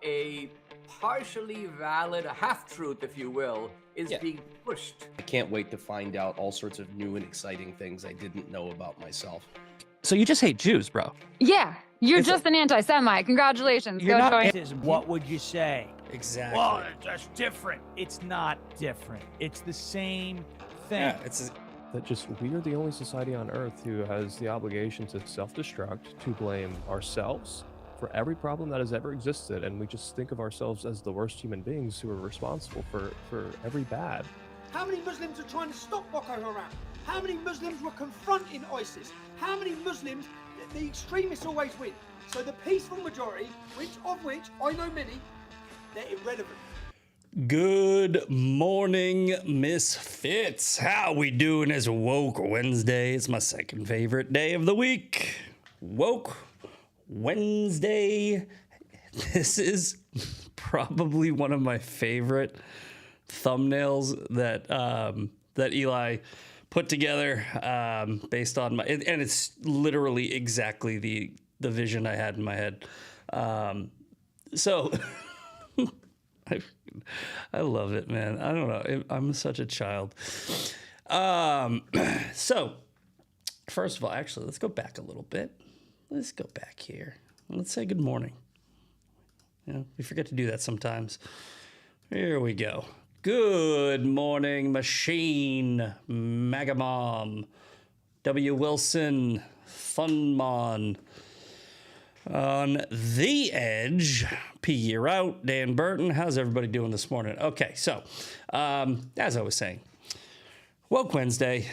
a partially valid, a half-truth, if you will, is Yeah. being pushed. I can't wait to find out all sorts of new and exciting things I didn't know about myself. So you just hate Jews, bro? Yeah, you're It's just an anti-Semite. Congratulations. You're Go not join. What would you say? Exactly. Well, that's different. It's not different. It's the same thing. Yeah, it's That just we are the only society on Earth who has the obligation to self-destruct, to blame ourselves for every problem that has ever existed, and we just think of ourselves as the worst human beings who are responsible for every bad. How many Muslims are trying to stop Boko Haram? How many Muslims were confronting ISIS? How many Muslims, the extremists always win. So the peaceful majority, of which I know many, they're irrelevant. Good morning, Misfits. How we doing as Woke Wednesday? It's my second favorite day of the week. Woke Wednesday. This is probably one of my favorite thumbnails that Eli put together based on my, and it's literally exactly the vision I had in my head. So I love it, man. I don't know. I'm such a child. So first of all, actually, let's go back a little bit. Let's go back here. Let's say good morning. You know, we forget to do that sometimes. Here we go. Good morning, Machine, Magamom, W. Wilson, Funmon. On the Edge, P. Year Out, Dan Burton. How's everybody doing this morning? Okay, so as I was saying, Woke Wednesday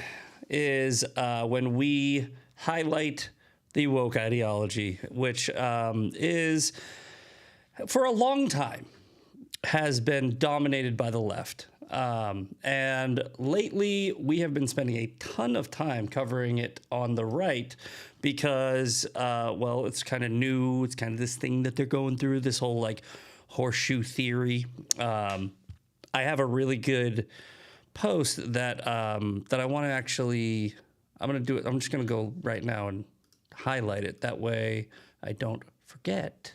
is when we highlight the woke ideology, which is, for a long time, has been dominated by the left. And lately, we have been spending a ton of time covering it on the right because, well, it's kind of new. It's kind of this thing that they're going through, this whole like horseshoe theory. I have a really good post that that I want to actually, I'm going to do it. I'm just going to go right now and highlight it. That way I don't forget.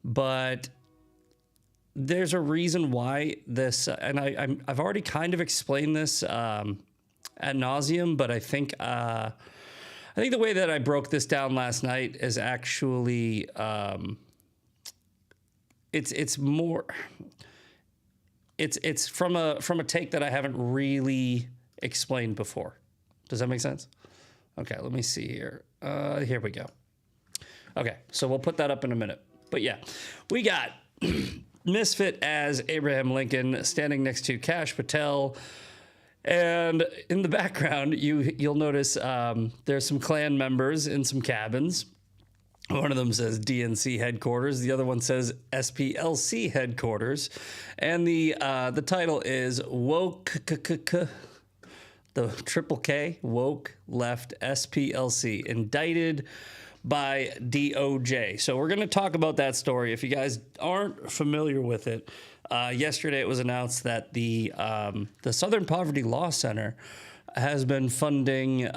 But there's a reason why this, and I've already kind of explained this ad nauseum, but I think the way that I broke this down last night is actually it's more it's from a take that I haven't really explained before. Does that make sense? Okay, let me see here. Here we go. Okay, so we'll put that up in a minute. But yeah, we got Misfit as Abraham Lincoln standing next to Kash Patel. And in the background, you'll notice there's some Klan members in some cabins. One of them says DNC headquarters. The other one says SPLC headquarters. And the title is Woke, the triple K, Woke Left SPLC, indicted by DOJ. So we're going to talk about that story. If you guys aren't familiar with it, yesterday it was announced that the Southern Poverty Law Center has been funding,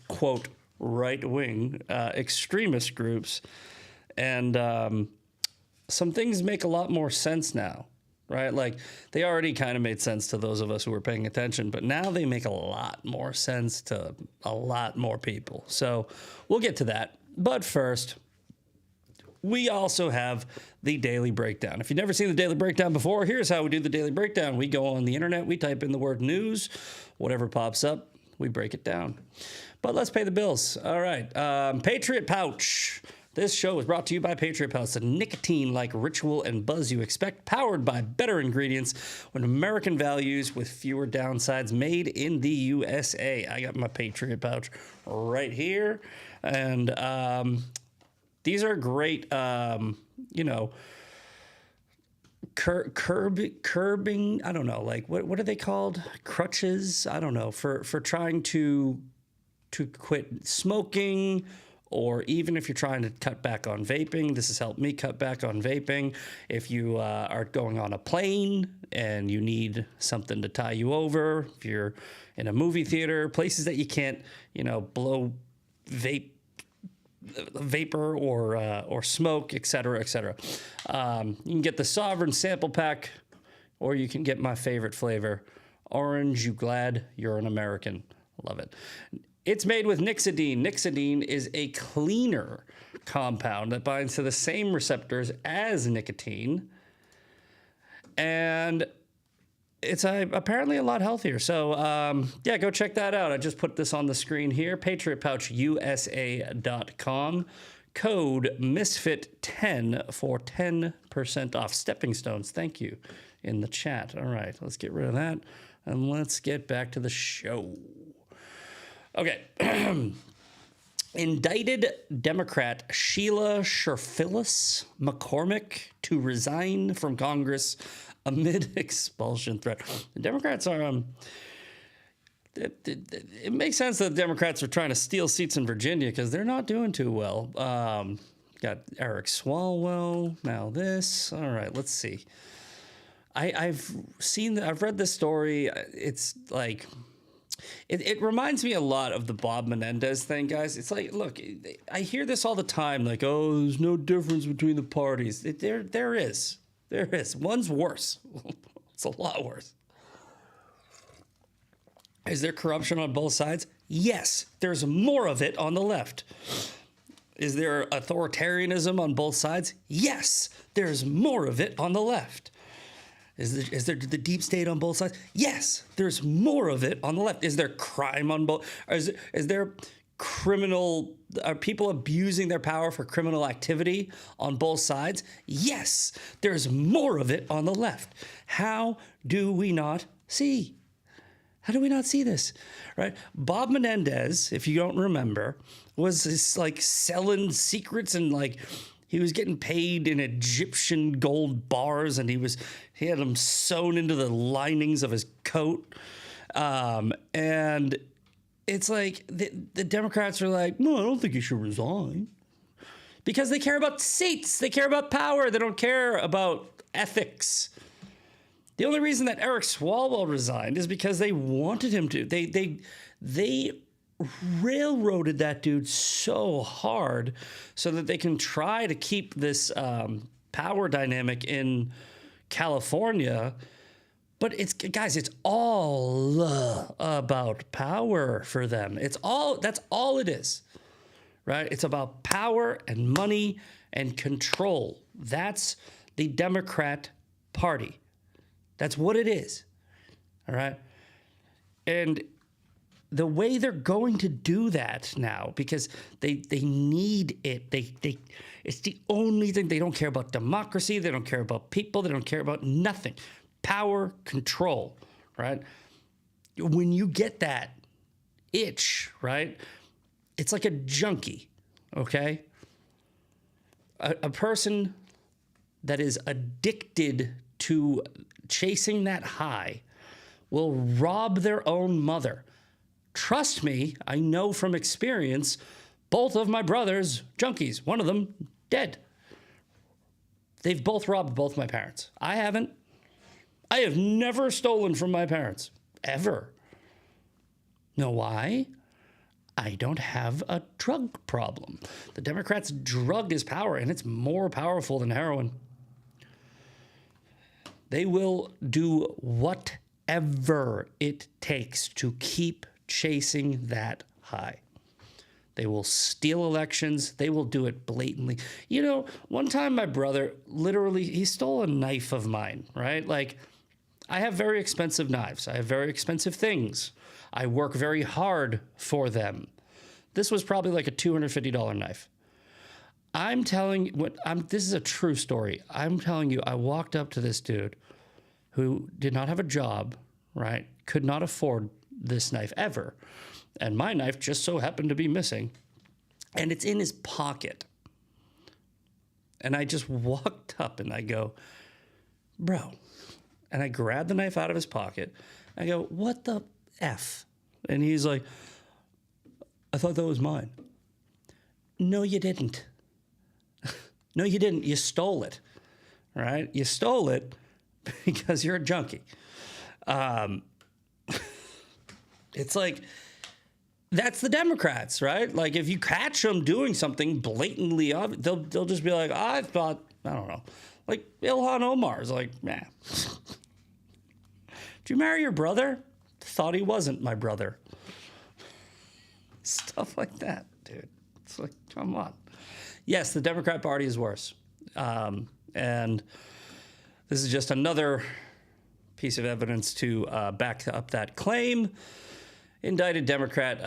quote, right-wing extremist groups. And some things make a lot more sense now, right? Like, they already kind of made sense to those of us who were paying attention, but now they make a lot more sense to a lot more people. So we'll get to that. But first, we also have the Daily Breakdown. If you've never seen the Daily Breakdown before, here's how we do the Daily Breakdown. We go on the internet, we type in the word news, whatever pops up, we break it down. But let's pay the bills. All right. Patriot Pouch. This show is brought to you by Patriot Pouch, the nicotine-like ritual and buzz you expect, powered by better ingredients with American values with fewer downsides, made in the USA. I got my Patriot Pouch right here. And these are great, curbing, I don't know, like, what are they called? Crutches? I don't know, for trying to quit smoking, or even if you're trying to cut back on vaping. This has helped me cut back on vaping. If you are going on a plane and you need something to tie you over, if you're in a movie theater, places that you can't, blow vape vapor or smoke, et cetera, et cetera. You can get the Sovereign sample pack, or you can get my favorite flavor, orange. You glad you're an American? Love it. It's made with Nixidine. Nixidine is a cleaner compound that binds to the same receptors as nicotine, and it's apparently a lot healthier. So yeah, go check that out. I just put this on the screen here. PatriotPouchUSA.com. Code MISFIT10 for 10% off. Stepping Stones, thank you, in the chat. All right, let's get rid of that, and let's get back to the show. Okay. Indicted Democrat Sheila Sherphillis McCormick to resign from Congress amid expulsion threat. The Democrats are, it makes sense that the Democrats are trying to steal seats in Virginia because they're not doing too well. Got Eric Swalwell, now this. All right, let's see. I've read this story. It's like, it reminds me a lot of the Bob Menendez thing, guys. It's like, look, I hear this all the time, like, oh, there's no difference between the parties. There is. There is. One's worse. It's a lot worse. Is there corruption on both sides? Yes. There's more of it on the left. Is there authoritarianism on both sides? Yes. There's more of it on the left. Is there the deep state on both sides? Yes, there's more of it on the left. Is there crime on both? Is there are people abusing their power for criminal activity on both sides? Yes, there's more of it on the left. How do we not see? How do we not see this? Right? Bob Menendez, if you don't remember, was this like selling secrets and like, he was getting paid in Egyptian gold bars, and he had them sewn into the linings of his coat. And it's like the Democrats are like, no, I don't think you should resign. Because they care about seats. They care about power. They don't care about ethics. The only reason that Eric Swalwell resigned is because they wanted him to. They railroaded that dude so hard so that they can try to keep this power dynamic in California. But it's all about power for them. That's all it is, right? It's about power and money and control. That's the Democrat Party. That's what it is, all right? And the way they're going to do that now, because they need it. It's the only thing. They don't care about democracy. They don't care about people. They don't care about nothing. Power, control, right? When you get that itch, right, it's like a junkie, okay? A person that is addicted to chasing that high will rob their own mother. Trust me, I know from experience, both of my brothers, junkies, one of them dead. They've both robbed both my parents. I haven't. I have never stolen from my parents, ever. Know why? I don't have a drug problem. The Democrats' drug is power, and it's more powerful than heroin. They will do whatever it takes to keep chasing that high. They will steal elections. They will do it blatantly. You know, one time my brother he stole a knife of mine, right? Like, I have very expensive knives. I have very expensive things. I work very hard for them. This was probably like a $250 knife. I'm telling you, this is a true story. I'm telling you, I walked up to this dude who did not have a job, right? Could not afford this knife ever. And my knife just so happened to be missing. And it's in his pocket. And I just walked up and I go, bro. And I grabbed the knife out of his pocket. I go, what the F? And he's like, I thought that was mine. No, you didn't. No, you didn't. You stole it, right? You stole it because you're a junkie. It's like That's the Democrats, right? Like if you catch them doing something blatantly obvious, they'll just be like, I thought, I don't know, like Ilhan Omar's like, nah. Did you marry your brother? Thought he wasn't my brother. Stuff like that, dude. It's like, come on. Yes, the Democrat Party is worse. And this is just another piece of evidence to back up that claim. Indicted Democrat,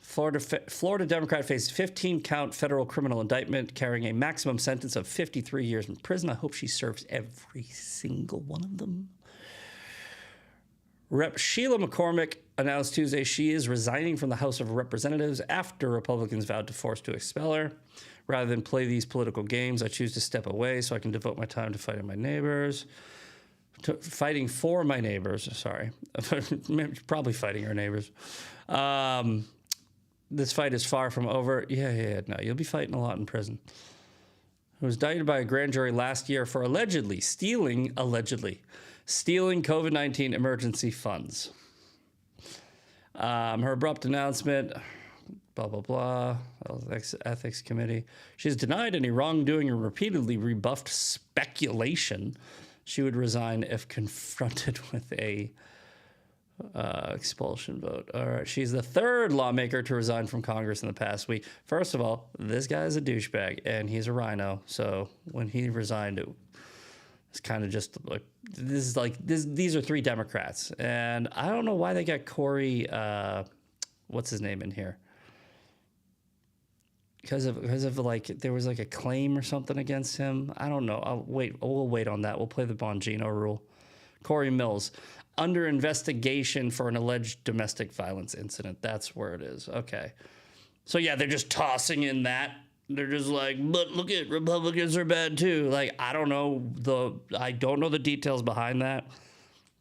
Florida Democrat faces 15-count federal criminal indictment carrying a maximum sentence of 53 years in prison. I hope she serves every single one of them. Rep. Sheila McCormick announced Tuesday she is resigning from the House of Representatives after Republicans vowed to force to expel her. Rather than play these political games, I choose to step away so I can devote my time to fighting my neighbors. Fighting for my neighbors, sorry. Probably fighting her neighbors. This fight is far from over. Yeah, no, you'll be fighting a lot in prison. Who was indicted by a grand jury last year for allegedly stealing COVID-19 emergency funds. Her abrupt announcement, blah, blah, blah, ethics committee. She's denied any wrongdoing and repeatedly rebuffed speculation she would resign if confronted with a expulsion vote. All right, she's the third lawmaker to resign from Congress in the past week. First of all, this guy's a douchebag, and he's a rhino. So when he resigned, it's kind of just like these are three Democrats, and I don't know why they got Corey. What's his name in here? Because of like there was like a claim or something against him. I don't know. We'll wait on that. We'll play the Bongino rule. Corey Mills, under investigation for an alleged domestic violence incident. That's where it is. Okay. So yeah, they're just tossing in that. They're just like, but look at Republicans are bad too. Like I don't know the details behind that.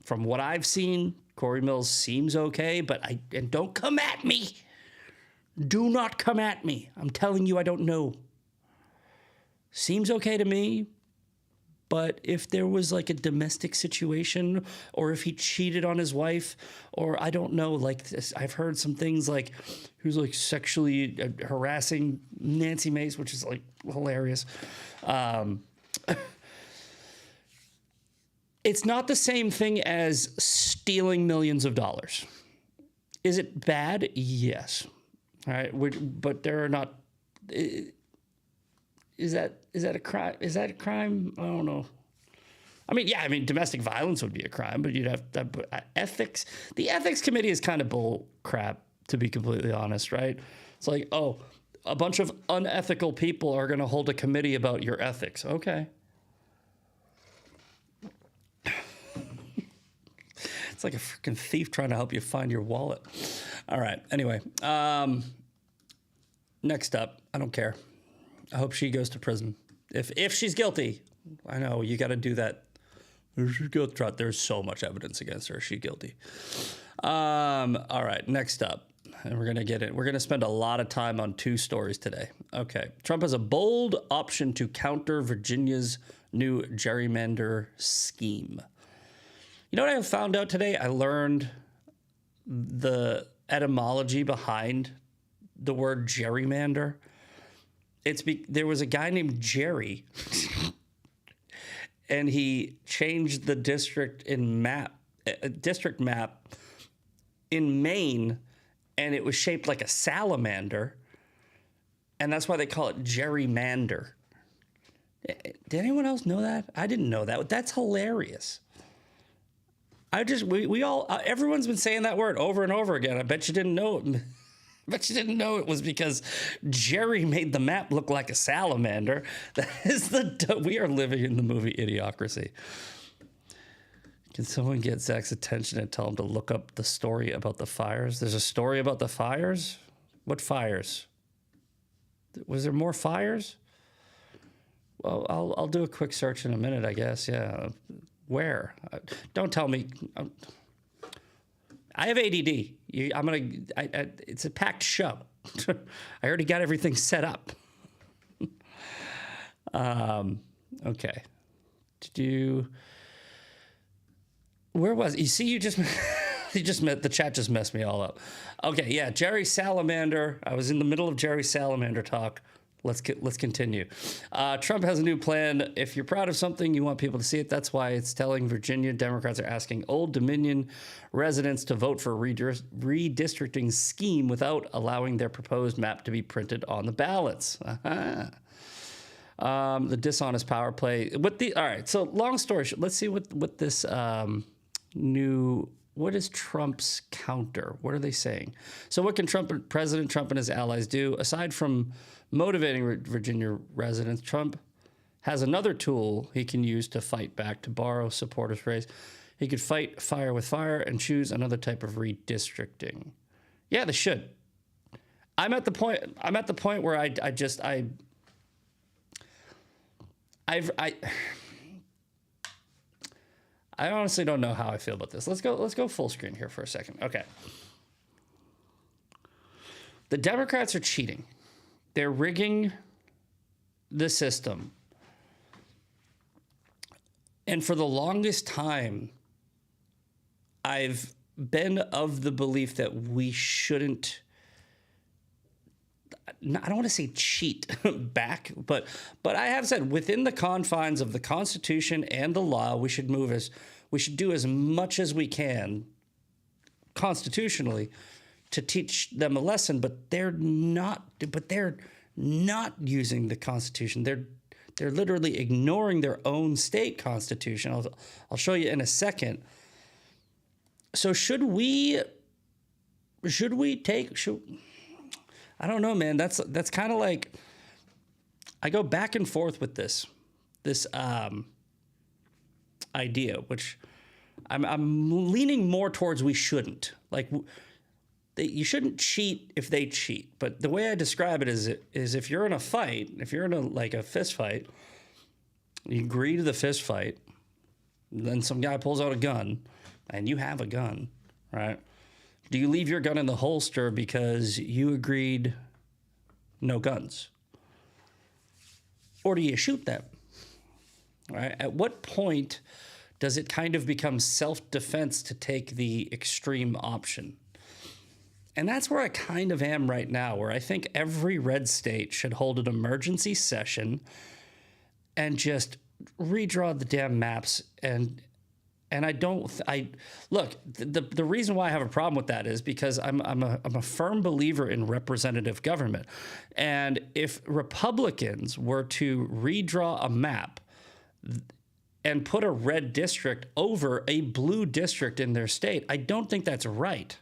From what I've seen, Corey Mills seems okay, but and don't come at me. Do not come at me. I'm telling you, I don't know. Seems okay to me, but if there was like a domestic situation or if he cheated on his wife or I don't know, like this, I've heard some things like he was like sexually harassing Nancy Mace, which is like hilarious. It's not the same thing as stealing millions of dollars. Is it bad? Yes. All right, but there are not. Is that a crime? Is that a crime? I don't know. I mean, yeah. Domestic violence would be a crime, but you'd have ethics. The ethics committee is kind of bull crap, to be completely honest, right? It's like, oh, a bunch of unethical people are going to hold a committee about your ethics. Okay. It's like a freaking thief trying to help you find your wallet. All right. Anyway, next up, I don't care. I hope she goes to prison. If she's guilty, I know you got to do that. There's so much evidence against her. She's guilty. All right. Next up, and we're gonna get it. We're gonna spend a lot of time on two stories today. Okay. Trump has a bold option to counter Virginia's new gerrymander scheme. You know what I found out today? I learned the etymology behind the word gerrymander. There was a guy named Jerry, and he changed the district map in Maine, and it was shaped like a salamander, and that's why they call it gerrymander. Did anyone else know that? I didn't know that. That's hilarious. Everyone's been saying that word over and over again. I bet you didn't know it. Bet you didn't know it was because Jerry made the map look like a salamander. We are living in the movie Idiocracy. Can someone get Zach's attention and tell him to look up the story about the fires? There's a story about the fires? What fires? Was there more fires? Well, I'll do a quick search in a minute, I guess. Yeah. Where? Don't tell me. I have ADD. It's a packed show. I already got everything set up. Okay. Where was it? You see, you just The chat just messed me all up. Okay, yeah, Jerry Salamander. I was in the middle of Jerry Salamander talk. Let's continue. Trump has a new plan. If you're proud of something, you want people to see it. That's why it's telling Virginia Democrats are asking Old Dominion residents to vote for a redistricting scheme without allowing their proposed map to be printed on the ballots. The dishonest power play. All right. So long story short, let's see what this what is Trump's counter? What are they saying? So what can President Trump and his allies do aside from motivating Virginia residents? Trump has another tool he can use to fight back, to borrow supporters' phrase. He could fight fire with fire and choose another type of redistricting. Yeah, they should. I'm at the point where I honestly don't know how I feel about this. Let's go full screen here for a second. Okay. The Democrats are cheating. They're rigging the system. And for the longest time, I've been of the belief that we shouldn't, I don't want to say cheat back, but I have said within the confines of the Constitution and the law, we should do as much as we can constitutionally to teach them a lesson, but they're not using the Constitution. They're literally ignoring their own state constitution. I'll show you in a second. So should we take I don't know, man. That's kind of like, I go back and forth with this idea, which I'm leaning more towards we shouldn't. Like, you shouldn't cheat if they cheat. But the way I describe it is if you're in a fight, if you're in a fist fight, you agree to the fist fight, then some guy pulls out a gun, and you have a gun, right? Do you leave your gun in the holster because you agreed no guns? Or do you shoot them? Right? At what point does it kind of become self-defense to take the extreme option? And that's where I kind of am right now, where I think every red state should hold an emergency session and just redraw the damn maps. And look, the reason why I have a problem with that is because I'm a firm believer in representative government. And if Republicans were to redraw a map and put a red district over a blue district in their state, I don't think that's right.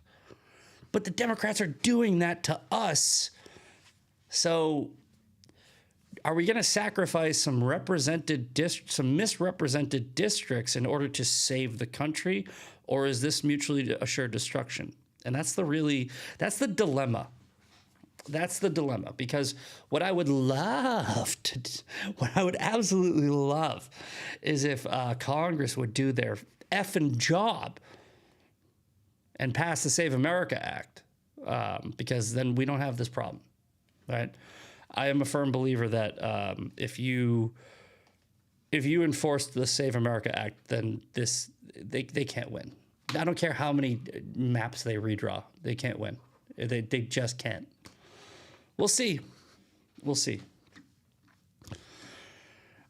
But the Democrats are doing that to us. So are we going to sacrifice some misrepresented districts in order to save the country? Or is this mutually assured destruction? And that's the dilemma. That's the dilemma. Because what I would absolutely love is if Congress would do their effing job and pass the Save America Act, because then we don't have this problem, right? I am a firm believer that if you enforce the Save America Act, then they can't win. I don't care how many maps they redraw, they can't win. They just can't. We'll see. We'll see.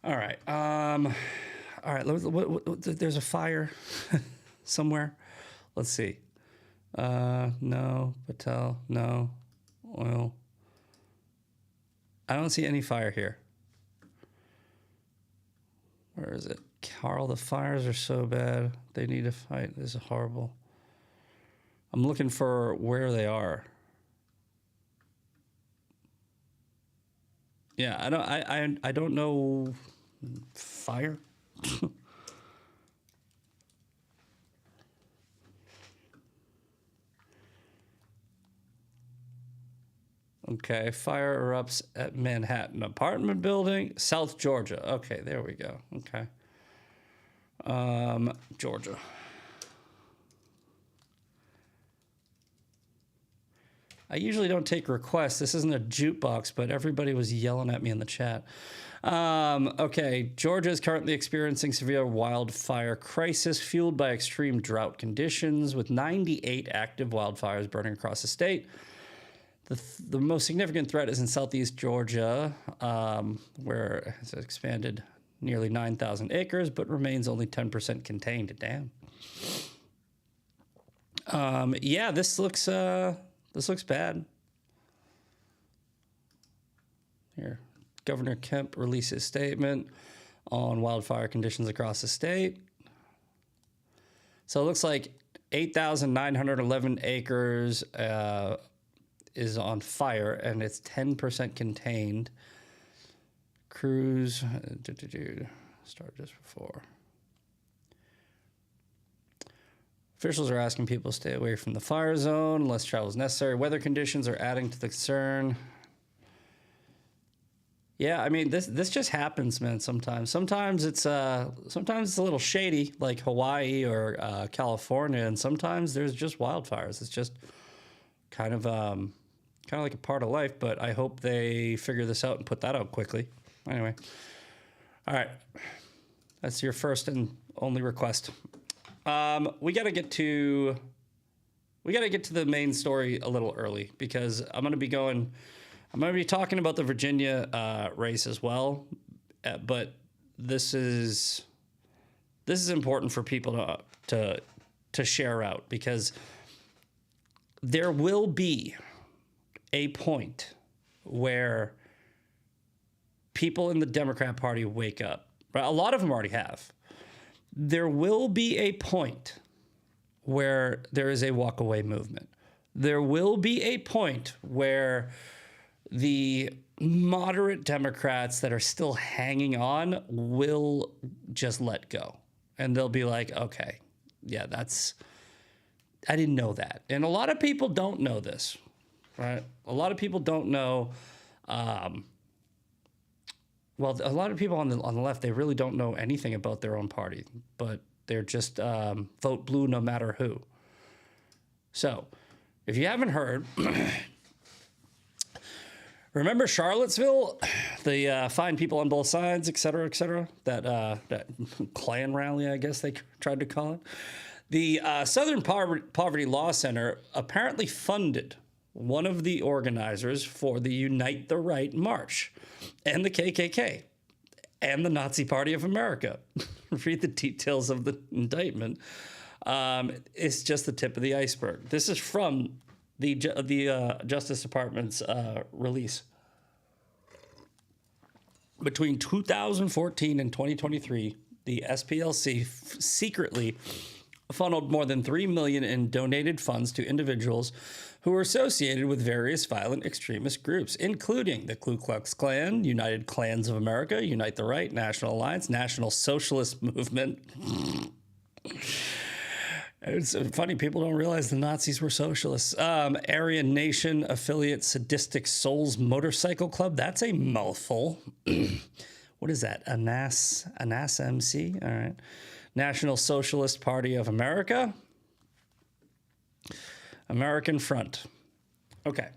All right. All right. There's a fire somewhere. Let's see. No. Patel. No. Oil. I don't see any fire here. Where is it? Carl, the fires are so bad. They need to fight. This is horrible. I'm looking for where they are. Yeah, I don't know. Fire? Okay, fire erupts at Manhattan apartment building, South Georgia. Okay, there we go. Okay. Georgia. I usually don't take requests. This isn't a jukebox, but everybody was yelling at me in the chat. Okay, Georgia is currently experiencing severe wildfire crisis fueled by extreme drought conditions, with 98 active wildfires burning across the state. The most significant threat is in southeast Georgia, where it has expanded nearly 9,000 acres, but remains only 10% contained. Damn. Yeah, this looks bad. Here, Governor Kemp releases statement on wildfire conditions across the state. So it looks like 8,911 acres is on fire, and it's 10% contained. Crews started just before. Officials are asking people to stay away from the fire zone unless travel is necessary. Weather conditions are adding to the concern. Yeah, I mean, this just happens, man. Sometimes it's a little shady, like Hawaii or California, and sometimes there's just wildfires. It's just kind of like a part of life. But I hope they figure this out and put that out quickly. Anyway, all right, that's your first and only request. We gotta get to the main story a little early because I'm gonna be talking about the Virginia race as well, but this is important for people to share out because there will be a point where people in the Democrat Party wake up. Right? A lot of them already have. There will be a point where there is a walk-away movement. There will be a point where the moderate Democrats that are still hanging on will just let go. And they'll be like, okay, yeah, I didn't know that. And a lot of people don't know this, right? A lot of people don't know, well, a lot of people on the left, they really don't know anything about their own party, but they're just vote blue no matter who. So if you haven't heard, remember Charlottesville, the fine people on both sides, et cetera, that Klan rally, I guess they tried to call it. The Southern Poverty Law Center apparently funded one of the organizers for the Unite the Right March and the KKK and the Nazi Party of America. Read the details of the indictment. It's just the tip of the iceberg. This is from the Justice Department's release. Between 2014 and 2023, the SPLC secretly funneled more than $3 million in donated funds to individuals who were associated with various violent extremist groups, including the Ku Klux Klan, United Klans of America, Unite the Right, National Alliance, National Socialist Movement. It's funny, people don't realize the Nazis were socialists. Aryan Nation affiliate Sadistic Souls Motorcycle Club. That's a mouthful. What is that? ANAS MC? All right. National Socialist Party of America. American Front. Okay.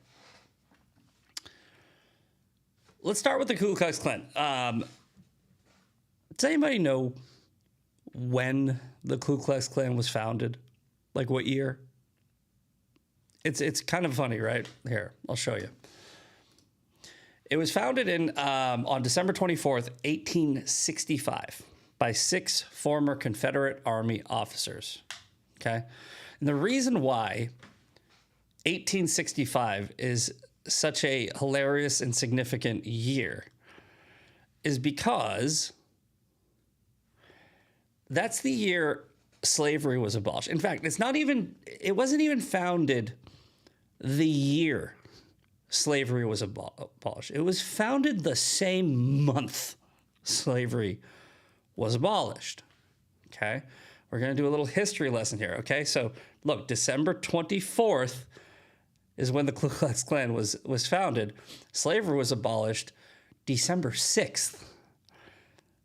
Let's start with the Ku Klux Klan. Does anybody know when the Ku Klux Klan was founded? Like what year? It's kind of funny, right? Here, I'll show you. It was founded on December 24th, 1865 by 6 former Confederate Army officers, okay? And the reason why 1865 is such a hilarious and significant year is because that's the year slavery was abolished. In fact, it wasn't even founded the year slavery was abolished. It was founded the same month slavery was abolished. Okay? We're going to do a little history lesson here. Okay? So, look, December 24th is when the Ku Klux Klan was founded. Slavery was abolished December 6th.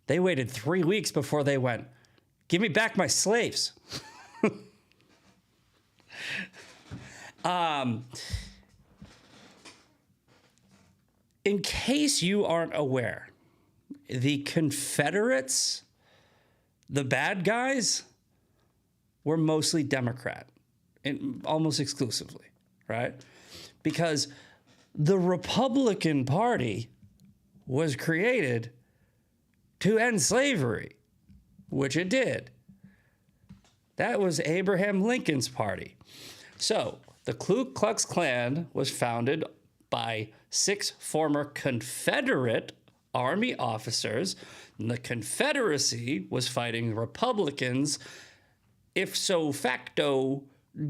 They waited 3 weeks before they went, "Give me back my slaves." In case you aren't aware, the Confederates, the bad guys, were mostly Democrat, and almost exclusively, right? Because the Republican Party was created to end slavery, which it did. That was Abraham Lincoln's party. So the Ku Klux Klan was founded by 6 former Confederate Army officers, and the Confederacy was fighting Republicans. If so facto,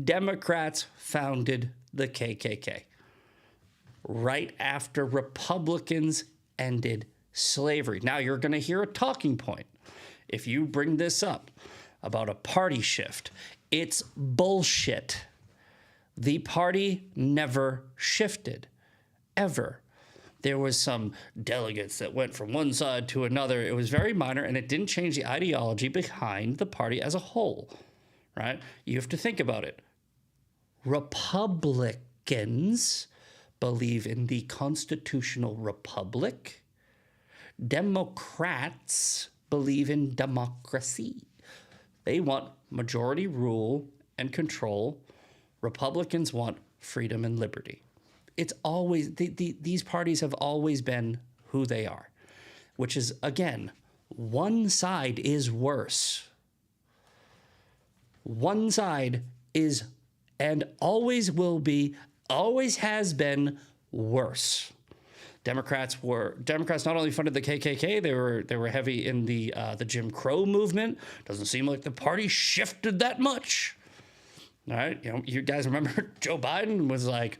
Democrats founded the KKK right after Republicans ended slavery. Now you're going to hear a talking point if you bring this up about a party shift. It's bullshit. The party never shifted, ever. There was some delegates that went from one side to another. It was very minor, and it didn't change the ideology behind the party as a whole, right? You have to think about it. Republicans believe in the constitutional republic. Democrats believe in democracy. They want majority rule and control. Republicans want freedom and liberty. It's always, these parties have always been who they are, which is, again, one side is worse. One side is, and always will be, always has been worse. Democrats not only funded the KKK, they were heavy in the Jim Crow movement. Doesn't seem like the party shifted that much. All right, you guys remember Joe Biden was like,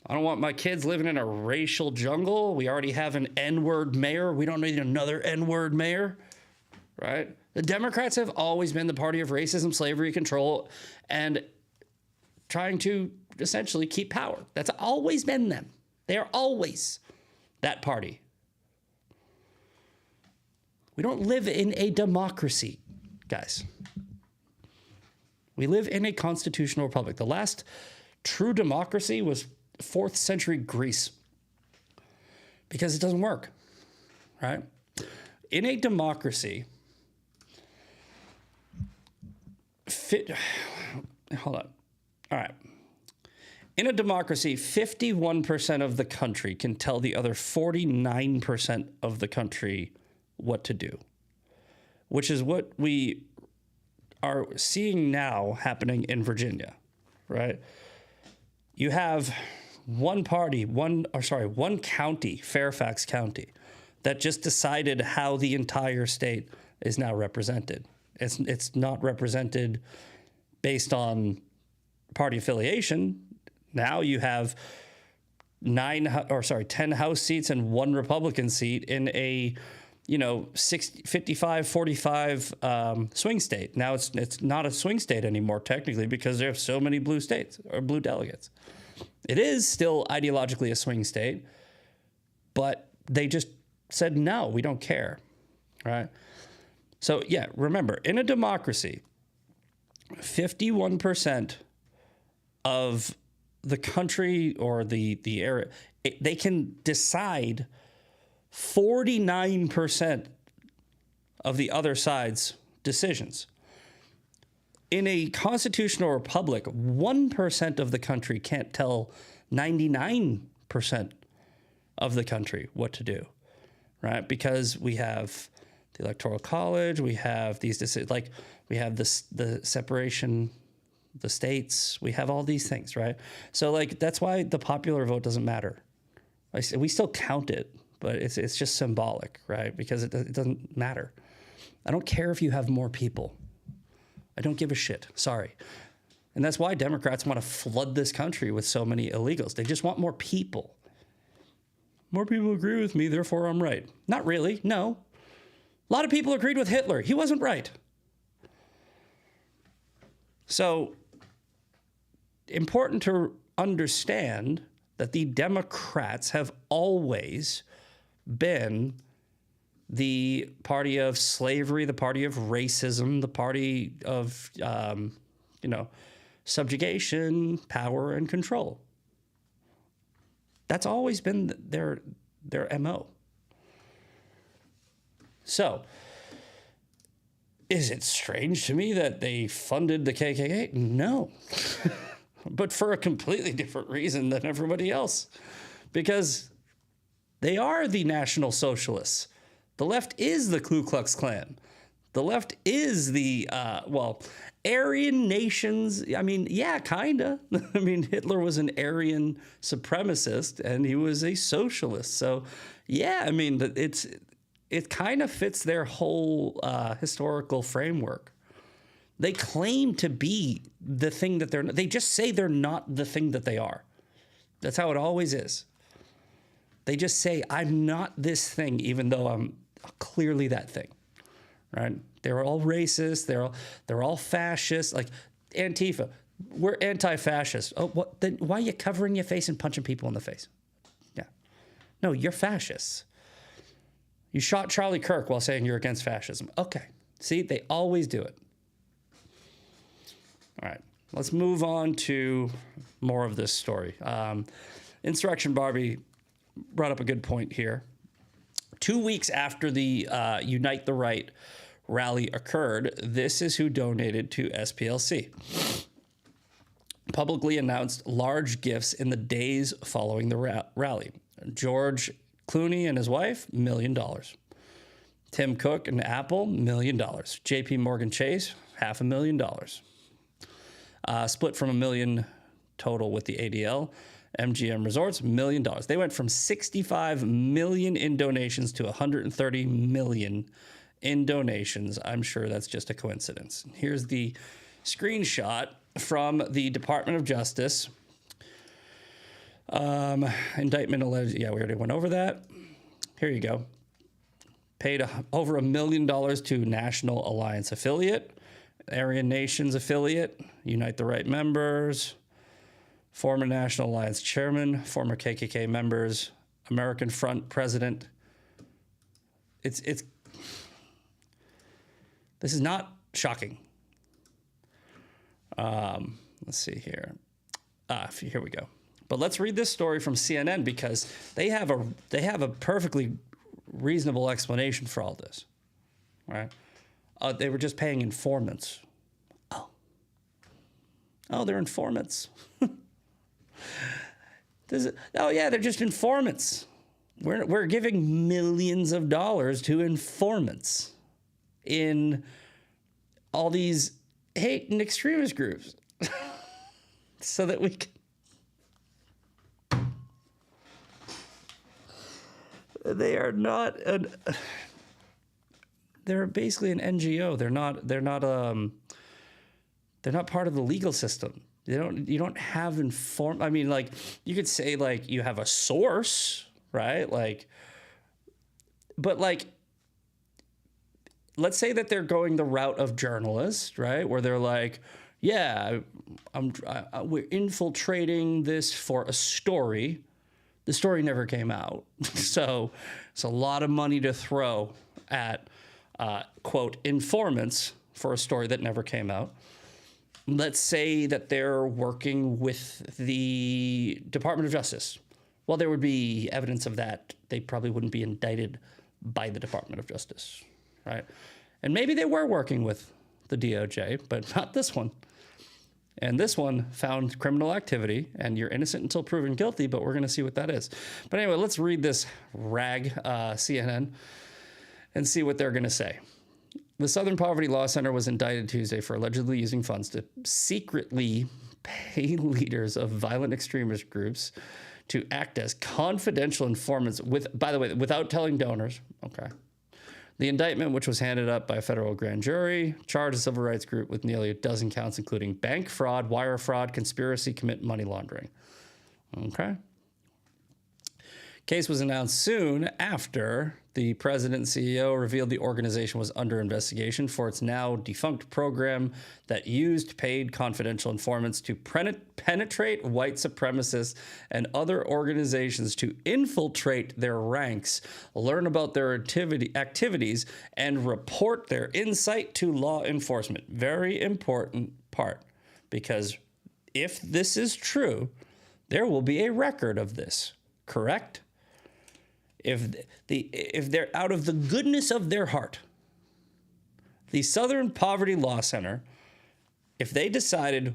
I don't want my kids living in a racial jungle. We already have an N-word mayor. We don't need another N-word mayor, right? The Democrats have always been the party of racism, slavery, control, and trying to essentially keep power. That's always been them. They are always that party. We don't live in a democracy, guys. We live in a constitutional republic. The last true democracy was 4th century Greece, because it doesn't work, right? In a democracy, hold on. All right. In a democracy, 51% of the country can tell the other 49% of the country what to do, which is what we are seeing now happening in Virginia, right? You have one county, Fairfax County, that just decided how the entire state is now represented. It's not represented based on party affiliation. Now you have 10 House seats and 1 Republican seat in a 55-45 swing state. Now it's not a swing state anymore technically because there are so many blue states or blue delegates. It is still ideologically a swing state, but they just said no, we don't care, right? So yeah, remember, in a democracy, 51% of the country or the area, they can decide 49% of the other side's decisions. In a constitutional republic, 1% of the country can't tell 99% of the country what to do, right? Because we have the Electoral College, we have these decisions, like we have the separation, the states, we have all these things, right? So like that's why the popular vote doesn't matter. We still count it, but it's just symbolic, right? Because it doesn't matter. I don't care if you have more people. I don't give a shit. Sorry. And that's why Democrats want to flood this country with so many illegals. They just want more people. More people agree with me, therefore I'm right. Not really, no. A lot of people agreed with Hitler. He wasn't right. So, important to understand that the Democrats have always been the party of slavery, the party of racism, the party of, subjugation, power, and control. That's always been their MO. So, is it strange to me that they funded the KKK? No. But for a completely different reason than everybody else. Because they are the National Socialists. The left is the Ku Klux Klan. The left is the, Aryan nations. I mean, yeah, kinda. I mean, Hitler was an Aryan supremacist and he was a socialist. So, yeah, I mean, it kind of fits their whole historical framework. They claim to be the thing that they're not. They just say they're not the thing that they are. That's how it always is. They just say, I'm not this thing, even though I'm clearly that thing, right? They're all racist. They're all fascist. Like Antifa, we're anti-fascist. Oh, what? Then why are you covering your face and punching people in the face? Yeah, no, you're fascists. You shot Charlie Kirk while saying you're against fascism. Okay, see, they always do it. All right, let's move on to more of this story. Insurrection Barbie brought up a good point here. 2 weeks after the Unite the Right rally occurred, this is who donated to SPLC. Publicly announced large gifts in the days following the rally. George Clooney and his wife, $1 million. Tim Cook and Apple, $1 million. JP Morgan Chase, $500,000. Split from $1 million total with the ADL. MGM Resorts, $1 million. They went from 65 million in donations to 130 million in donations. I'm sure that's just a coincidence. Here's the screenshot from the Department of Justice. Indictment alleged, yeah, we already went over that. Here you go. Paid over $1 million to National Alliance affiliate, Aryan Nations affiliate, Unite the Right members, former National Alliance chairman, former KKK members, American Front president. This is not shocking. Let's see here. Here we go. But let's read this story from CNN because they have a perfectly reasonable explanation for all this, right? They were just paying informants. Oh, they're informants. They're just informants. We're giving millions of dollars to informants in all these hate and extremist groups so that we can. They are not they're basically an NGO. They're not part of the legal system. You don't have I mean, like, you could say, like, you have a source, right? Like, but, like, let's say that they're going the route of journalists, right? Where they're like, yeah, we're infiltrating this for a story. The story never came out. So it's a lot of money to throw at, quote, informants for a story that never came out. Let's say that they're working with the Department of Justice. Well, there would be evidence of that. They probably wouldn't be indicted by the Department of Justice, right? And maybe they were working with the DOJ, but not this one. And this one found criminal activity, and you're innocent until proven guilty, but we're going to see what that is. But anyway, let's read this rag, CNN, and see what they're going to say. The Southern Poverty Law Center was indicted Tuesday for allegedly using funds to secretly pay leaders of violent extremist groups to act as confidential informants without telling donors. Okay. The indictment, which was handed up by a federal grand jury, charged a civil rights group with nearly a dozen counts, including bank fraud, wire fraud, conspiracy, commit money laundering. Okay. Case was announced soon after the president and CEO revealed the organization was under investigation for its now defunct program that used paid confidential informants to penetrate white supremacists and other organizations to infiltrate their ranks, learn about their activities, and report their insight to law enforcement. Very important part, because if this is true, there will be a record of this, correct? if they're out of the goodness of their heart, the Southern Poverty Law Center, if they decided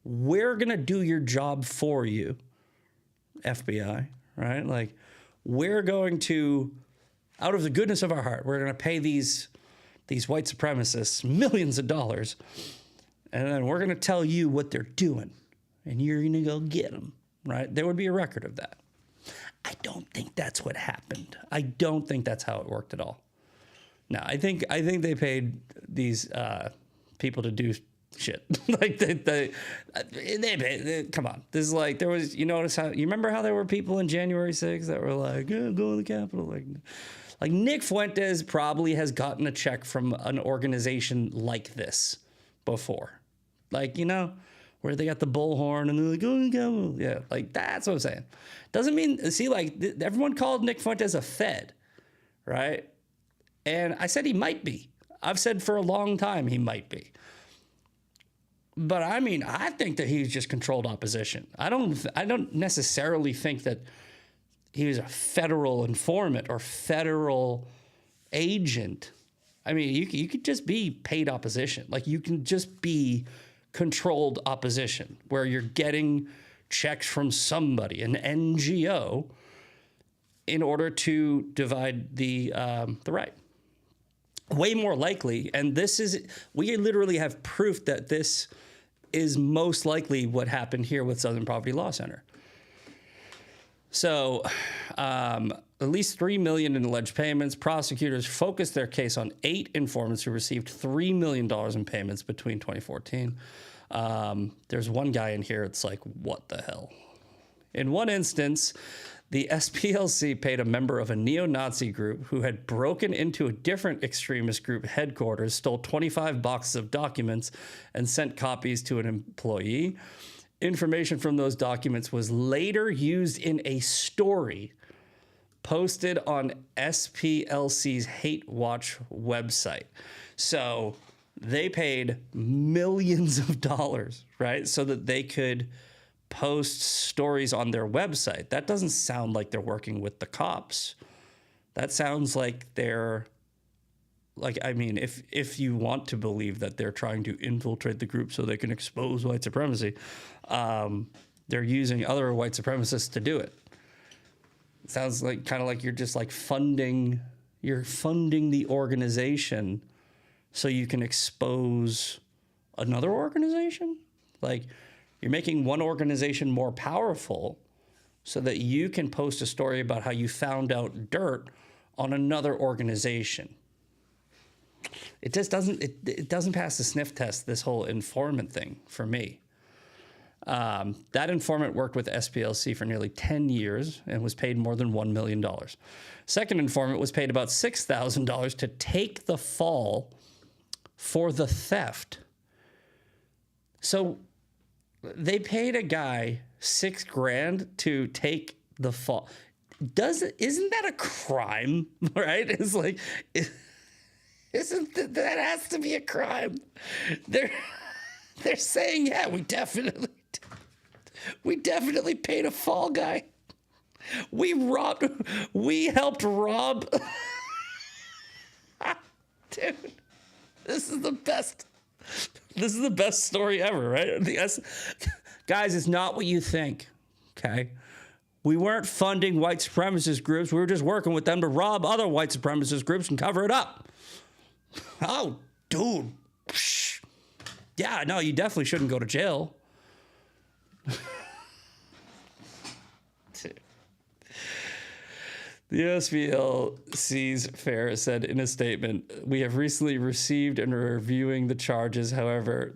we're going to do your job for you, FBI, right? Like, we're going to, out of the goodness of our heart, we're going to pay these white supremacists millions of dollars, and then we're going to tell you what they're doing, and you're going to go get them, right? There would be a record of that. I don't think that's what happened. I don't think that's how it worked at all. No, I think they paid these people to do shit. Like they paid. Come on, this is like there was. You notice how you remember how there were people in January 6th that were like, go to the Capitol, like Nick Fuentes probably has gotten a check from an organization like this before, like where they got the bullhorn and they're like, oh, go. Yeah, like that's what I'm saying. Doesn't mean see like everyone called Nick Fuentes a Fed, right? And I said he might be. I've said for a long time he might be. But I mean, I think that he's just controlled opposition. I don't necessarily think that he was a federal informant or federal agent. I mean, you could just be paid opposition. Like you can just be controlled opposition where you're getting checks from somebody, an NGO, in order to divide the right. Way more likely, and we literally have proof that this is most likely what happened here with Southern Poverty Law Center. So, at least $3 million in alleged payments. Prosecutors focused their case on 8 informants who received $3 million in payments between 2014. There's one guy in here, it's like, what the hell? In one instance, the SPLC paid a member of a neo-Nazi group who had broken into a different extremist group headquarters, stole 25 boxes of documents, and sent copies to an employee. Information from those documents was later used in a story posted on SPLC's Hate Watch website. So they paid millions of dollars, right, so that they could post stories on their website. That doesn't sound like they're working with the cops. That sounds like they're like, I mean, if you want to believe that they're trying to infiltrate the group so they can expose white supremacy, they're using other white supremacists to do it. It sounds like kind of like you're just like funding the organization so you can expose another organization. Like, you're making one organization more powerful so that you can post a story about how you found out dirt on another organization. It just doesn't, it doesn't pass the sniff test, this whole informant thing for me. That informant worked with SPLC for nearly 10 years and was paid more than $1 million. Second informant was paid about $6,000 to take the fall for the theft. So they paid a guy $6,000 to take the fall. Isn't that a crime? Right? It's like, that has to be a crime? They're saying, yeah, we definitely paid a fall guy. We helped rob. Dude, this is the best. This is the best story ever, right? Guys, it's not what you think, okay? We weren't funding white supremacist groups. We were just working with them to rob other white supremacist groups and cover it up. Oh, dude. Yeah, no, you definitely shouldn't go to jail. The SPLC's fair said in a statement, "We have recently received and are reviewing the charges. However,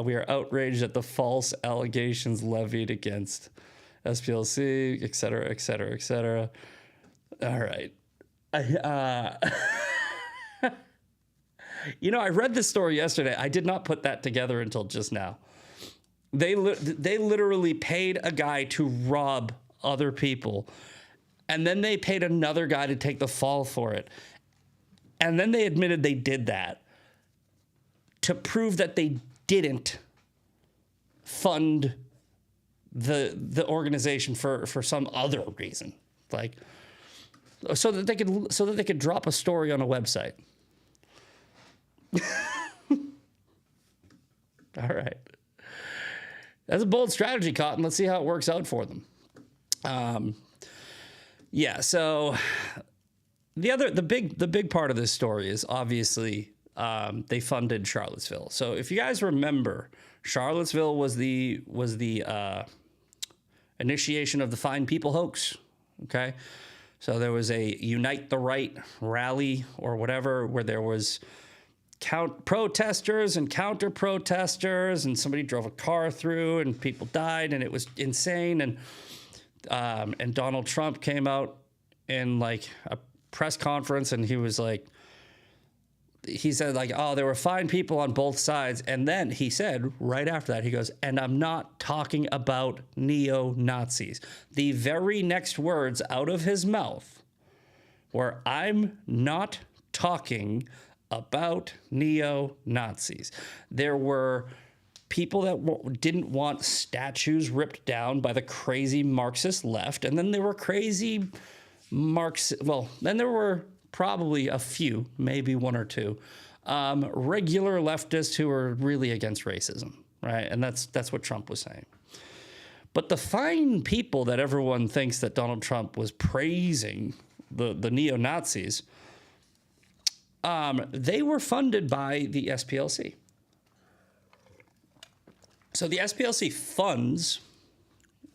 we are outraged at the false allegations levied against SPLC, et cetera, et cetera, et cetera." All right. I read this story yesterday. I did not put that together until just now. They literally paid a guy to rob other people, and then they paid another guy to take the fall for it. And then they admitted they did that to prove that they didn't fund the organization for some other reason. Like, so that they could drop a story on a website. All right. That's a bold strategy, Cotton. Let's see how it works out for them. Yeah, so the big part of this story is obviously they funded Charlottesville. So if you guys remember, Charlottesville was the initiation of the Fine People hoax. Okay, so there was a Unite the Right rally or whatever where there was protesters and counter protesters, and somebody drove a car through and people died and it was insane. And Donald Trump came out in like a press conference and he was like, he said like, oh, there were fine people on both sides. And then he said right after that, he goes, and I'm not talking about neo-Nazis. The very next words out of his mouth were, I'm not talking about neo-Nazis. There were people that didn't want statues ripped down by the crazy Marxist left. And then there were crazy then there were probably a few, maybe one or two, regular leftists who were really against racism, right? And that's what Trump was saying. But the fine people that everyone thinks that Donald Trump was praising, the neo-Nazis, they were funded by the SPLC. So the SPLC funds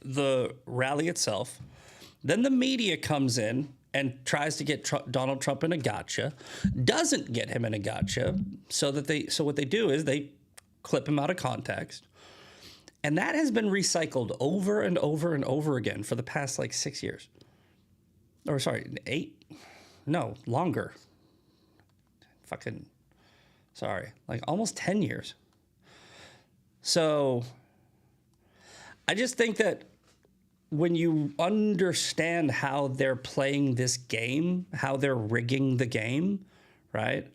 the rally itself. Then the media comes in and tries to get Donald Trump in a gotcha, doesn't get him in a gotcha, so what they do is they clip him out of context. And that has been recycled over and over and over again for the past like 6 years. Or sorry, 8? No, longer. Like almost 10 years. So I just think that when you understand how they're playing this game, how they're rigging the game, right?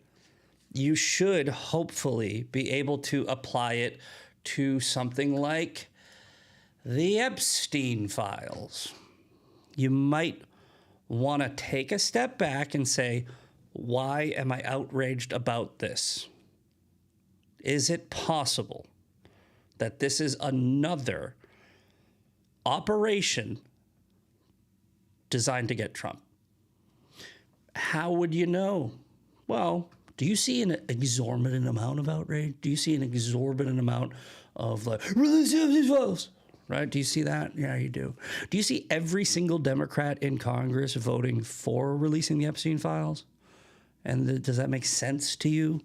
You should hopefully be able to apply it to something like the Epstein files. You might want to take a step back and say, why am I outraged about this? Is it possible that this is another operation designed to get Trump? How would you know? Well, do you see an exorbitant amount of outrage? Do you see an exorbitant amount of like, release these files? Right? Do you see that? Yeah, you do. Do you see every single Democrat in Congress voting for releasing the Epstein files? And does that make sense to you?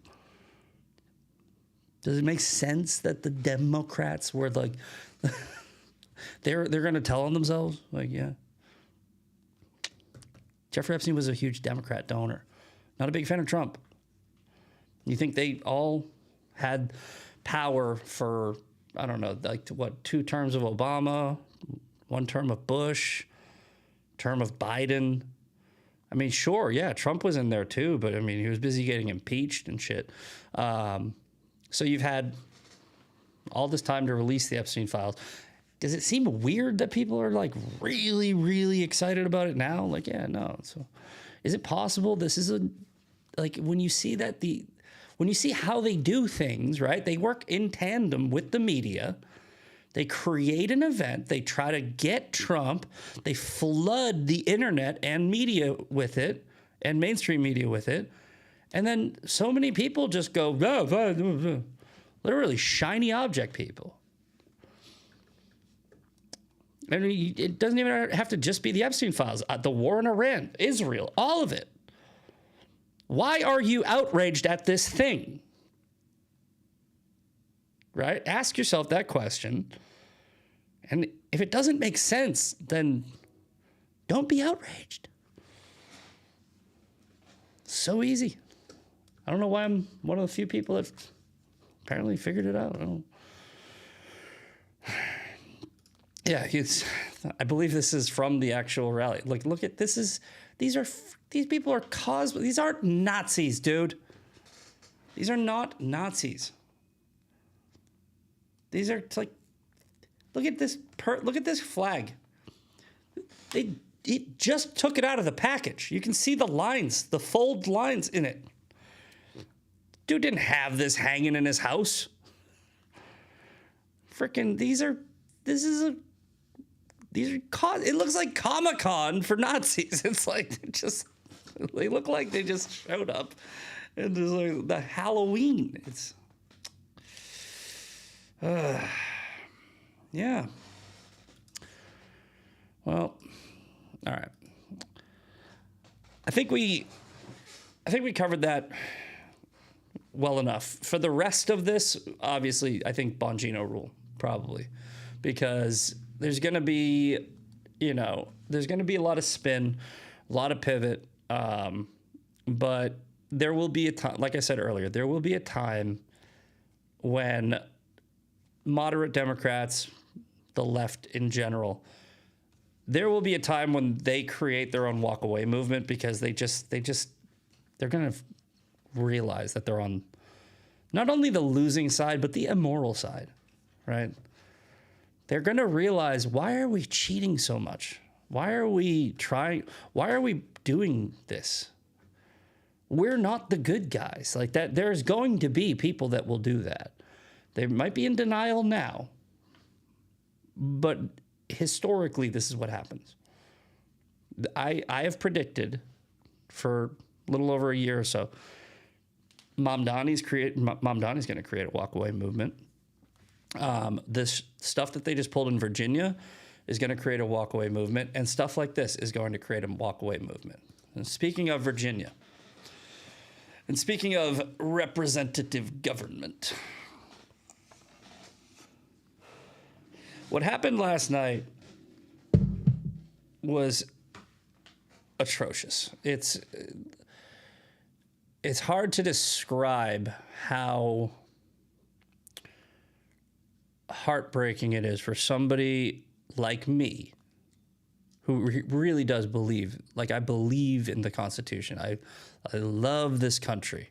Does it make sense that the Democrats were like, they're going to tell on themselves? Like, yeah. Jeffrey Epstein was a huge Democrat donor. Not a big fan of Trump. You think they all had power for, I don't know, like what, 2 terms of Obama, 1 term of Bush, term of Biden? I mean, sure, yeah, Trump was in there too, but I mean, he was busy getting impeached and shit. So you've had all this time to release the Epstein files. Does it seem weird that people are like really, really excited about it now? Like, yeah, no. So is it possible this is like when you see that when you see how they do things, right? They work in tandem with the media. They create an event. They try to get Trump. They flood the internet and media with it, and mainstream media with it. And then so many people just go, literally shiny object people. I mean, it doesn't even have to just be the Epstein files. The war in Iran, Israel, all of it. Why are you outraged at this thing? Right? Ask yourself that question. And if it doesn't make sense, then don't be outraged. So easy. I don't know why I'm one of the few people that apparently figured it out. I don't know. Yeah, I believe this is from the actual rally. Like, look at this. These people are these aren't Nazis, dude. These are not Nazis. These are like, look at this flag. he just took it out of the package. You can see the lines, the fold lines in it. Dude didn't have this hanging in his house. Freaking, it looks like Comic-Con for Nazis. It's like, they look like they just showed up. And there's like the Halloween. It's, yeah. Well, all right. I think we covered that well enough. For the rest of this, obviously, I think Bongino rule, probably. Because there's going to be, there's going to be a lot of spin, a lot of pivot. But there will be a time, like I said earlier, there will be a time when moderate Democrats, the left in general, there will be a time when they create their own walkaway movement because they're going to realize that they're on not only the losing side, but the immoral side, right? They're going to realize, why are we cheating so much? Why are we doing this? We're not the good guys. Like that, there's going to be people that will do that. They might be in denial now, but historically, this is what happens. I have predicted for a little over a year or so, Mamdani's going to create a walkaway movement. This stuff that they just pulled in Virginia is going to create a walkaway movement, and stuff like this is going to create a walkaway movement. And speaking of Virginia, and speaking of representative government, what happened last night was atrocious. It's hard to describe how heartbreaking it is for somebody like me who really does believe, like I believe in the Constitution. I love this country.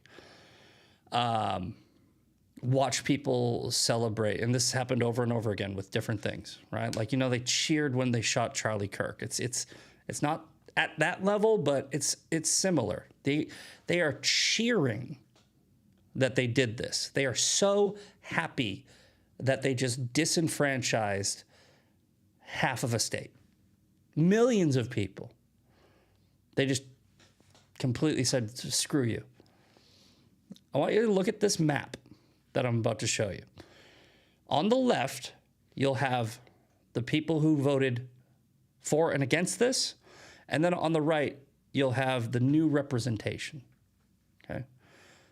Watch people celebrate, and this happened over and over again with different things, right? Like, they cheered when they shot Charlie Kirk. It's not at that level, but it's similar. They are cheering that they did this. They are so happy that they just disenfranchised half of a state. Millions of people. They just completely said, screw you. I want you to look at this map that I'm about to show you. On the left, you'll have the people who voted for and against this. And then on the right, you'll have the new representation. Okay.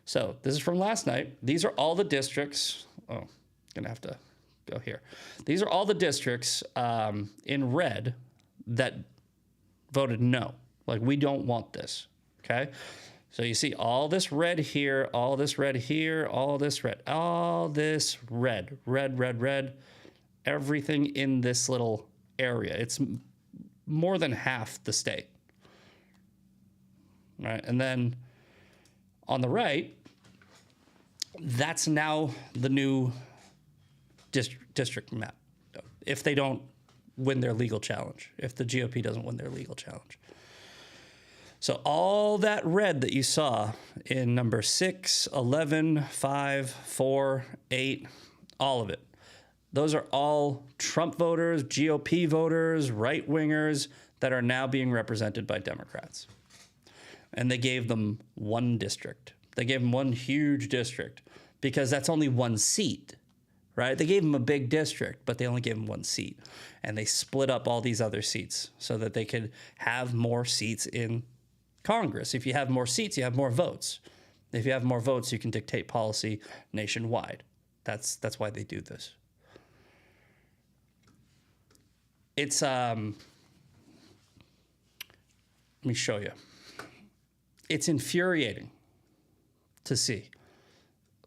So this is from last night. These are all the districts. Oh, gonna have to go here. These are all the districts in red that voted no. Like, we don't want this. Okay. So you see all this red here, all this red here, all this red, red, everything in this little area. It's more than half the state. Right? And then on the right, that's now the new district map. If they don't win their legal challenge, if the GOP doesn't win their legal challenge. So all that red that you saw in number 6, 11, 5, 4, 8, all of it, those are all Trump voters, GOP voters, right-wingers that are now being represented by Democrats. And they gave them one district. They gave them one huge district because that's only one seat, right? They gave them a big district, but they only gave them one seat. And they split up all these other seats so that they could have more seats in Congress. If you have more seats, you have more votes. If you have more votes, you can dictate policy nationwide. That's why they do this. It's let me show you. It's infuriating to see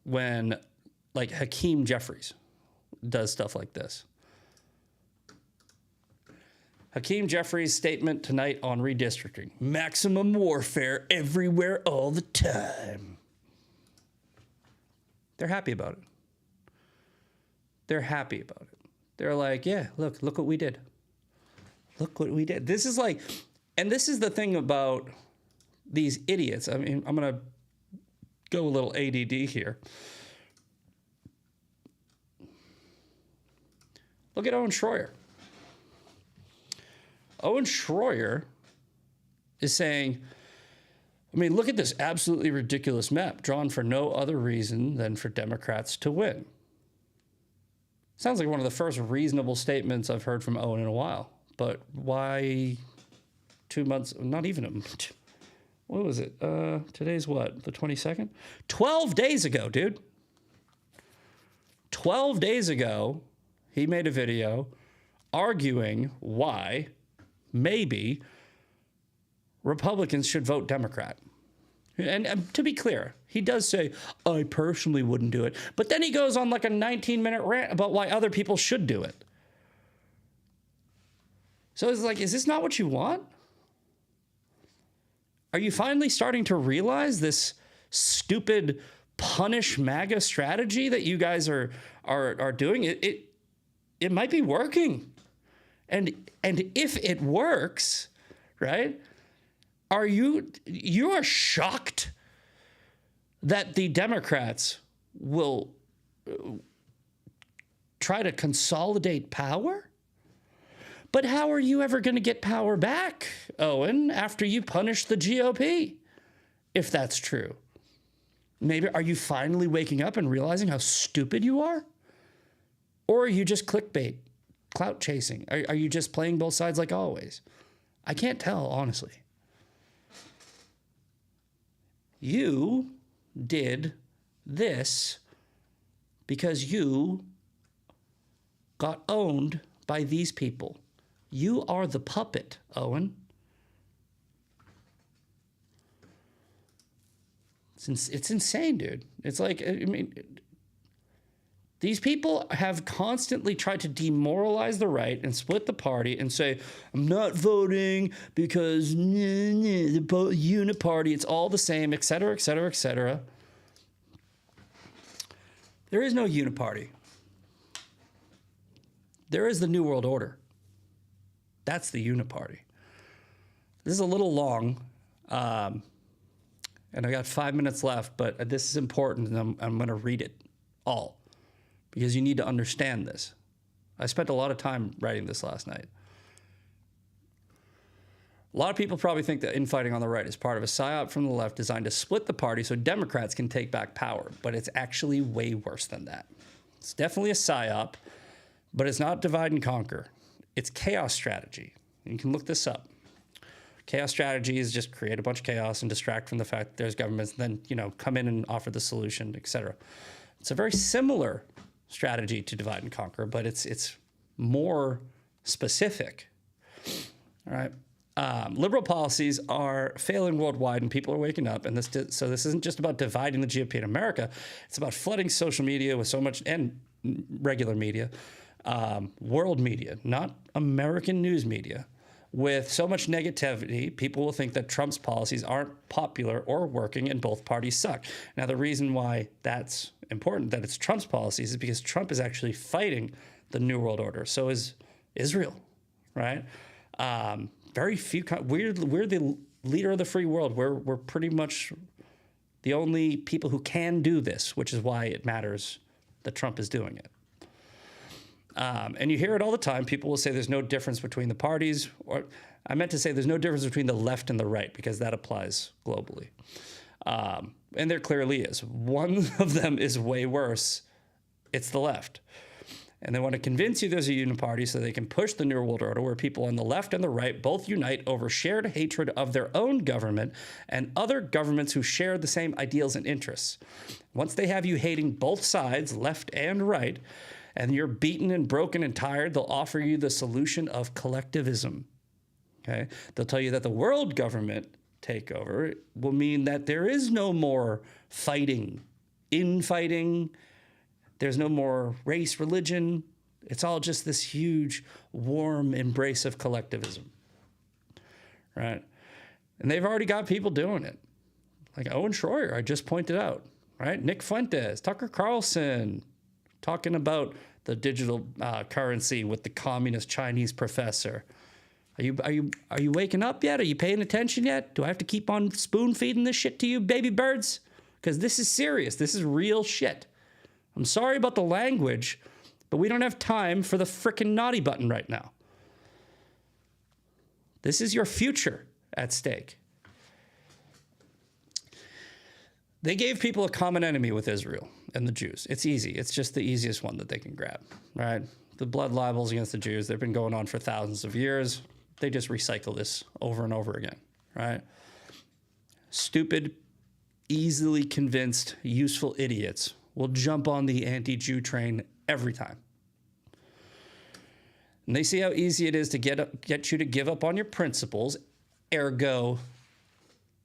when, like, Hakeem Jeffries does stuff like this. Hakeem Jeffries' statement tonight on redistricting. Maximum warfare everywhere all the time. They're happy about it. They're happy about it. They're like, yeah, look what we did. Look what we did. This is like, and this is the thing about these idiots. I mean, I'm going to go a little ADD here. Look at Owen Schroyer. Owen Schroyer is saying, I mean, look at this absolutely ridiculous map drawn for no other reason than for Democrats to win. Sounds like one of the first reasonable statements I've heard from Owen in a while. But why 2 months, not even, what was it? Today's what, the 22nd? 12 days ago, dude. 12 days ago, he made a video arguing why maybe Republicans should vote Democrat. And to be clear, he does say, I personally wouldn't do it. But then he goes on like a 19-minute rant about why other people should do it. So it's like, is this not what you want? Are you finally starting to realize this stupid punish MAGA strategy that you guys are doing? It might be working. And if it works, right? You are shocked that the Democrats will try to consolidate power? But how are you ever going to get power back, Owen, after you punish the GOP? If that's true. Maybe, are you finally waking up and realizing how stupid you are? Or are you just clickbait, clout chasing? Are you just playing both sides like always? I can't tell, honestly. You did this because you got owned by these people. You are the puppet, Owen. It's insane, dude. It's like, I mean, these people have constantly tried to demoralize the right and split the party and say, I'm not voting because the uniparty, it's all the same, et cetera, et cetera, et cetera. There is no uniparty. There is the New World Order. That's the uniparty. This is a little long, and I got 5 minutes left, but this is important, and I'm going to read it all because you need to understand this. I spent a lot of time writing this last night. A lot of people probably think that infighting on the right is part of a psyop from the left designed to split the party so Democrats can take back power, but it's actually way worse than that. It's definitely a psyop, but it's not divide and conquer. It's chaos strategy. You can look this up. Chaos strategy is just create a bunch of chaos and distract from the fact that there's governments, and then, come in and offer the solution, et cetera. It's a very similar strategy to divide and conquer, but it's more specific. All right. Liberal policies are failing worldwide, and people are waking up. And so this isn't just about dividing the GOP in America. It's about flooding social media with so much, and regular media, world media, not American news media, with so much negativity. People will think that Trump's policies aren't popular or working, and both parties suck. Now, the reason why that's important, that it's Trump's policies, is because Trump is actually fighting the New World Order. So is Israel, right? Very few. We're the leader of the free world. We're pretty much the only people who can do this, which is why it matters that Trump is doing it. And you hear it all the time. People will say there's no difference between the parties, or I meant to say there's no difference between the left and the right, because that applies globally. And there clearly is. One of them is way worse. It's the left. And they want to convince you there's a uniparty so they can push the New World Order, where people on the left and the right both unite over shared hatred of their own government and other governments who share the same ideals and interests. Once they have you hating both sides, left and right, and you're beaten and broken and tired, they'll offer you the solution of collectivism. Okay? They'll tell you that the world government takeover will mean that there is no more fighting, infighting. There's no more race, religion. It's all just this huge, warm embrace of collectivism, right? And they've already got people doing it. Like Owen Schroyer, I just pointed out, right? Nick Fuentes, Tucker Carlson, talking about the digital currency with the communist Chinese professor. Are you waking up yet? Are you paying attention yet? Do I have to keep on spoon feeding this shit to you, baby birds? Because this is serious. This is real shit. I'm sorry about the language, but we don't have time for the frickin' naughty button right now. This is your future at stake. They gave people a common enemy with Israel and the Jews. It's easy. It's just the easiest one that they can grab, right? The blood libels against the Jews, they've been going on for thousands of years. They just recycle this over and over again, right? Stupid, easily convinced, useful idiots will jump on the anti-Jew train every time. And they see how easy it is to get you to give up on your principles, ergo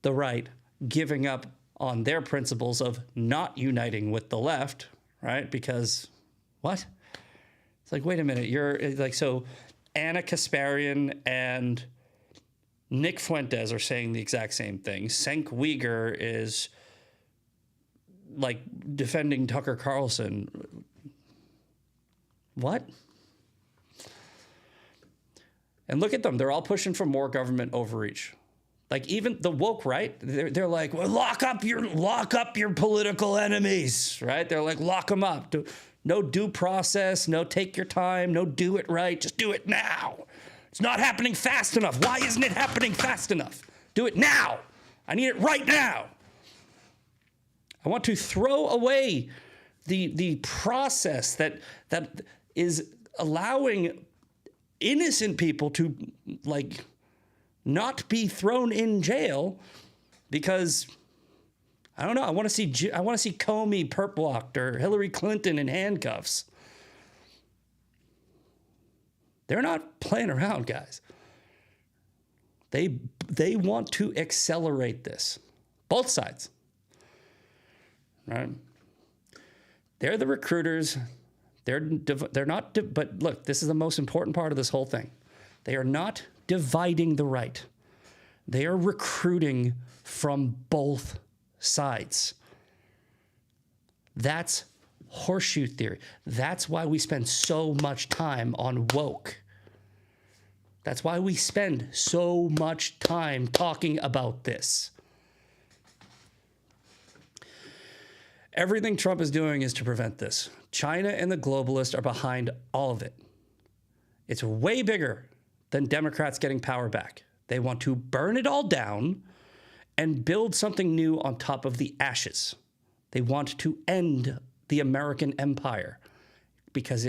the right giving up on their principles of not uniting with the left, right? Because what? It's like, wait a minute, you're like, so Anna Kasparian and Nick Fuentes are saying the exact same thing. Cenk Uygur is like defending Tucker Carlson. What? And look at them. They're all pushing for more government overreach. Like even the woke right, they're like, well, lock up your political enemies, right? They're like, lock them up. No due process, no take your time, no do it right, just do it now. It's not happening fast enough. Why isn't it happening fast enough? Do it now. I need it right now. I want to throw away the process that is allowing innocent people to like not be thrown in jail because I don't know. I want to see Comey perp walked or Hillary Clinton in handcuffs. They're not playing around, guys. They want to accelerate this. Both sides. Right? They're the recruiters. They're not, but look, this is the most important part of this whole thing. They are not dividing the right. They are recruiting from both sides. That's horseshoe theory. That's why we spend so much time on woke. That's why we spend so much time talking about this. Everything Trump is doing is to prevent this. China and the globalists are behind all of it. It's way bigger than Democrats getting power back. They want to burn it all down and build something new on top of the ashes. They want to end the American empire because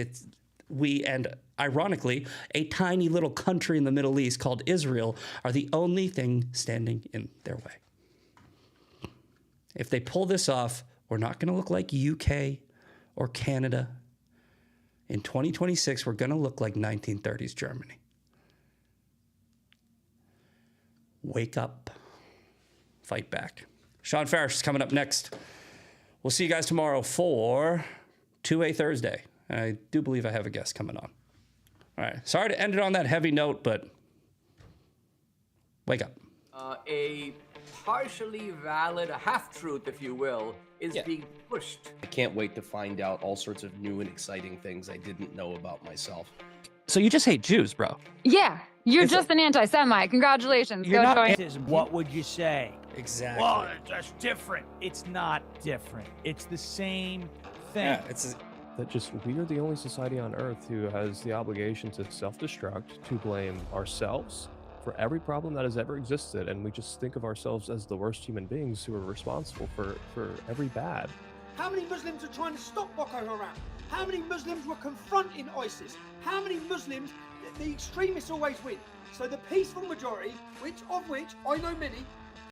we and ironically, a tiny little country in the Middle East called Israel are the only thing standing in their way. If they pull this off, we're not going to look like UK or Canada. In 2026, we're going to look like 1930s Germany. Wake up. Fight back. Sean Farish is coming up next. We'll see you guys tomorrow for 2A Thursday. I do believe I have a guest coming on. All right. Sorry to end it on that heavy note, but wake up. A partially valid, a half-truth, if you will, is being pushed. I can't wait to find out all sorts of new and exciting things I didn't know about myself. So you just hate Jews, bro. Yeah, you're just an anti-Semite. Congratulations. You're Go not join. What would you say? Exactly. Well, that's different. It's not different. It's the same thing. Yeah, it's That just we are the only society on Earth who has the obligation to self-destruct, to blame ourselves for every problem that has ever existed, and we just think of ourselves as the worst human beings who are responsible for every bad. How many Muslims are trying to stop Boko Haram? How many Muslims were confronting ISIS? How many Muslims, the extremists always win. So the peaceful majority, of which I know many,